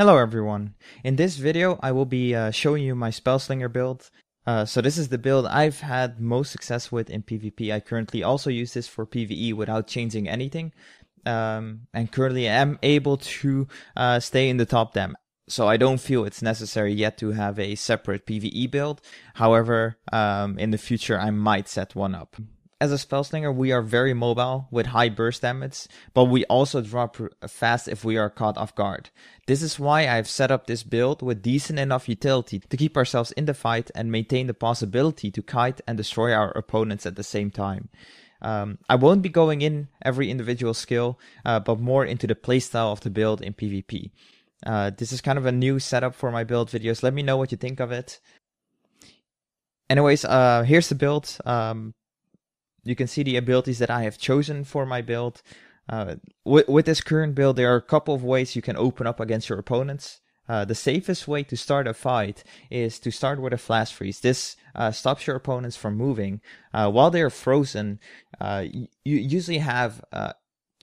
Hello everyone. In this video I will be showing you my Spellslinger build. So this is the build I've had most success with in PvP. I currently also use this for PvE without changing anything. And currently am able to stay in the top dam. So I don't feel it's necessary yet to have a separate PvE build. However, in the future I might set one up. As a Spellslinger, we are very mobile with high burst damage, but we also drop fast if we are caught off guard. This is why I've set up this build with decent enough utility to keep ourselves in the fight and maintain the possibility to kite and destroy our opponents at the same time. I won't be going in every individual skill, but more into the playstyle of the build in PvP. This is kind of a new setup for my build videos. Let me know what you think of it. Anyways, here's the build. You can see the abilities that I have chosen for my build. With this current build, there are a couple of ways you can open up against your opponents. The safest way to start a fight is to start with a flash freeze. This stops your opponents from moving. While they're frozen, you usually have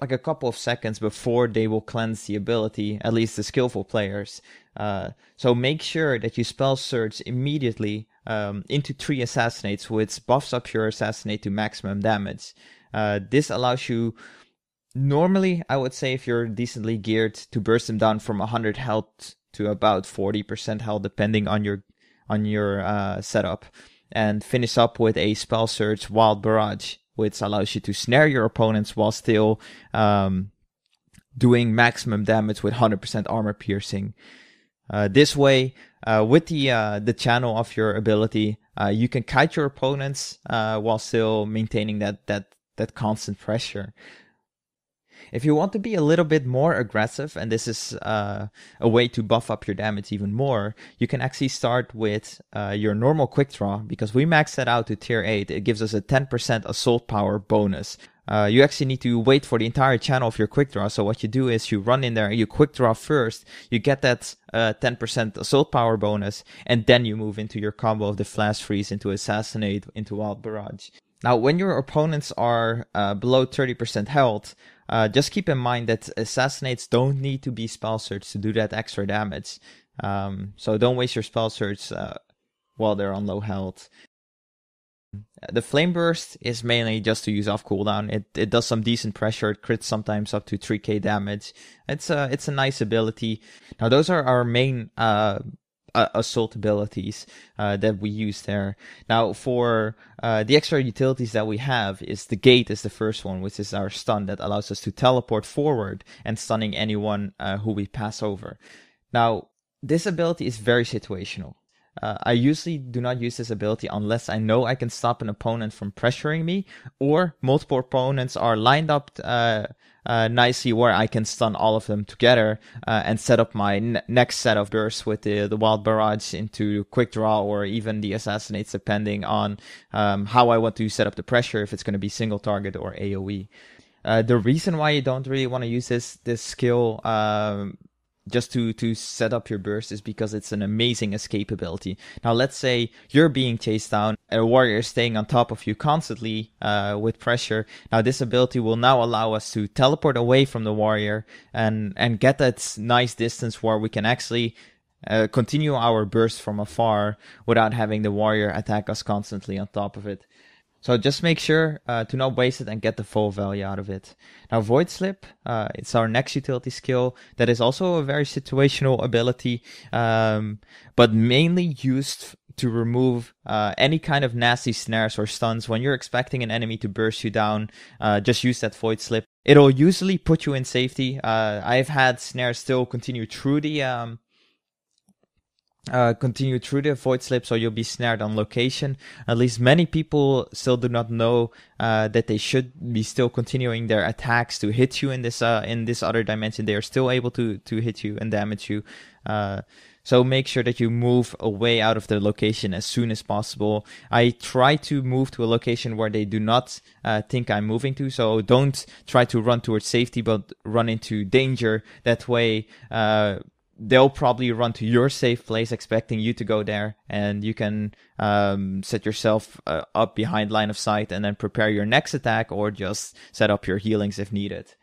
like a couple of seconds before they will cleanse the ability, at least the skillful players. So make sure that you spell surge immediately into 3 assassinates, which buffs up your assassinate to maximum damage. This allows you, normally I would say if you're decently geared, to burst them down from 100 health to about 40% health depending on your setup, and finish up with a spell surge wild barrage, which allows you to snare your opponents while still doing maximum damage with 100% armor piercing. This way, with the channel of your ability, you can kite your opponents while still maintaining that constant pressure. If you want to be a little bit more aggressive, and this is a way to buff up your damage even more, you can actually start with your normal quick draw, because we maxed that out to tier 8. It gives us a 10% assault power bonus. You actually need to wait for the entire channel of your quick draw. So what you do is you run in there and you quick draw first. You get that 10% assault power bonus, and then you move into your combo of the flash freeze, into assassinate, into wild barrage. Now, when your opponents are below 30% health, just keep in mind that assassinates don't need to be spell surge to do that extra damage. So don't waste your spell surge while they're on low health. The flame burst is mainly just to use off cooldown. It does some decent pressure. It crits sometimes up to 3k damage. It's a nice ability. Now those are our main assault abilities that we use there. Now for the extra utilities that we have, is the gate is the first one, which is our stun that allows us to teleport forward and stunning anyone who we pass over. Now this ability is very situational. I usually do not use this ability unless I know I can stop an opponent from pressuring me, or multiple opponents are lined up nicely where I can stun all of them together and set up my next set of bursts with the wild barrage into quick draw, or even the assassinates, depending on how I want to set up the pressure, if it's going to be single target or AoE. The reason why you don't really want to use this skill just to set up your burst is because it's an amazing escape ability. Now let's say you're being chased down, a warrior is staying on top of you constantly with pressure. Now this ability will now allow us to teleport away from the warrior and get that nice distance where we can actually continue our burst from afar without having the warrior attack us constantly on top of it. So just make sure to not waste it and get the full value out of it. Now Void Slip, it's our next utility skill that is also a very situational ability, but mainly used to remove any kind of nasty snares or stuns. When you're expecting an enemy to burst you down, just use that Void Slip. It'll usually put you in safety. I've had snares still continue through the Void Slip, so you'll be snared on location. At least many people still do not know that they should be still continuing their attacks to hit you in this other dimension. They are still able to hit you and damage you. So make sure that you move away out of the location as soon as possible. I try to move to a location where they do not think I'm moving to, so don't try to run towards safety, but run into danger. That way they'll probably run to your safe place expecting you to go there, and you can set yourself up behind line of sight and then prepare your next attack, or just set up your healings if needed.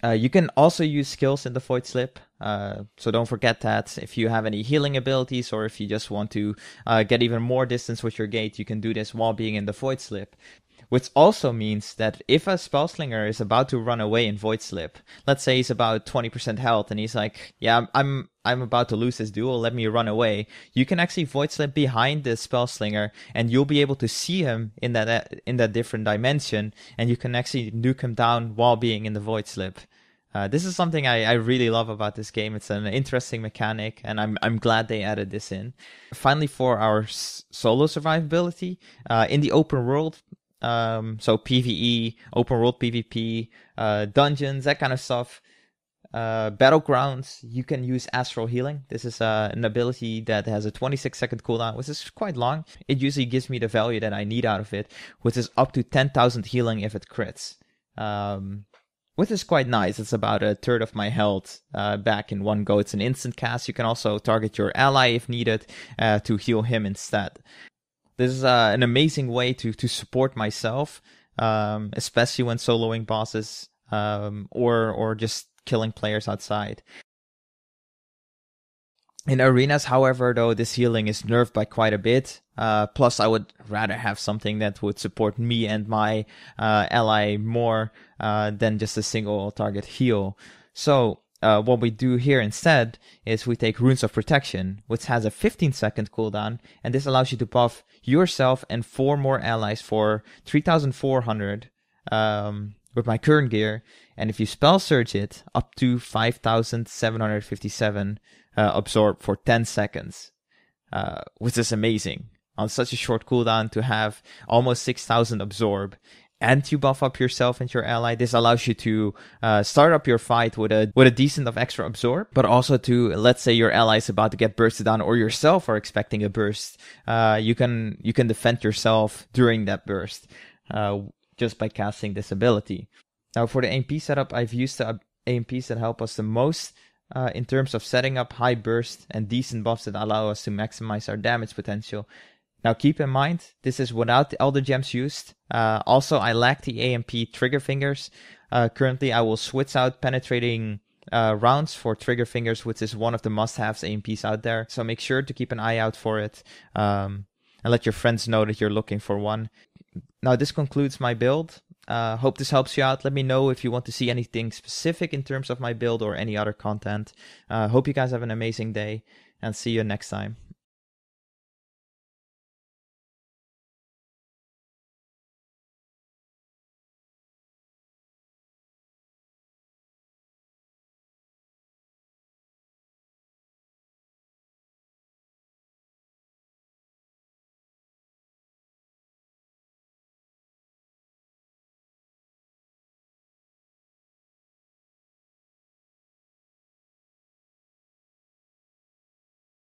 You can also use skills in the Void Slip. So don't forget that. If you have any healing abilities, or if you just want to get even more distance with your gate, you can do this while being in the Void Slip. Which also means that if a Spellslinger is about to run away in Void Slip, let's say he's about 20% health and he's like, yeah, I'm about to lose this duel, let me run away. You can actually Void Slip behind the Spellslinger and you'll be able to see him in that different dimension, and you can actually nuke him down while being in the Void Slip. This is something I really love about this game. It's an interesting mechanic, and I'm glad they added this in. Finally, for our solo survivability, in the open world, so PvE, open world PvP, dungeons, that kind of stuff, battlegrounds, you can use astral healing. This is an ability that has a 26-second cooldown, which is quite long. It usually gives me the value that I need out of it, which is up to 10,000 healing if it crits. Which is quite nice. It's about a third of my health back in one go. It's an instant cast. You can also target your ally if needed to heal him instead. This is an amazing way to support myself, especially when soloing bosses or just killing players outside. In arenas, however, though, this healing is nerfed by quite a bit. Plus, I would rather have something that would support me and my ally more than just a single target heal. So what we do here instead is we take Runes of Protection, which has a 15-second cooldown, and this allows you to buff yourself and 4 more allies for 3,400 with my current gear, and if you spell surge it, up to 5,757 absorb for 10 seconds, which is amazing. On such a short cooldown to have almost 6,000 absorb, and to buff up yourself and your ally. This allows you to start up your fight with a decent of extra absorb, but also to, let's say your ally is about to get bursted down, or yourself are expecting a burst, you can defend yourself during that burst just by casting this ability. Now for the AMP setup, I've used the AMPs that help us the most in terms of setting up high burst and decent buffs that allow us to maximize our damage potential. Now keep in mind, this is without all the gems used. Also, I lack the AMP trigger fingers. Currently, I will switch out penetrating rounds for trigger fingers, which is one of the must-haves AMPs out there. So make sure to keep an eye out for it, and let your friends know that you're looking for one. Now this concludes my build. Hope this helps you out. Let me know if you want to see anything specific in terms of my build or any other content. Hope you guys have an amazing day, and see you next time.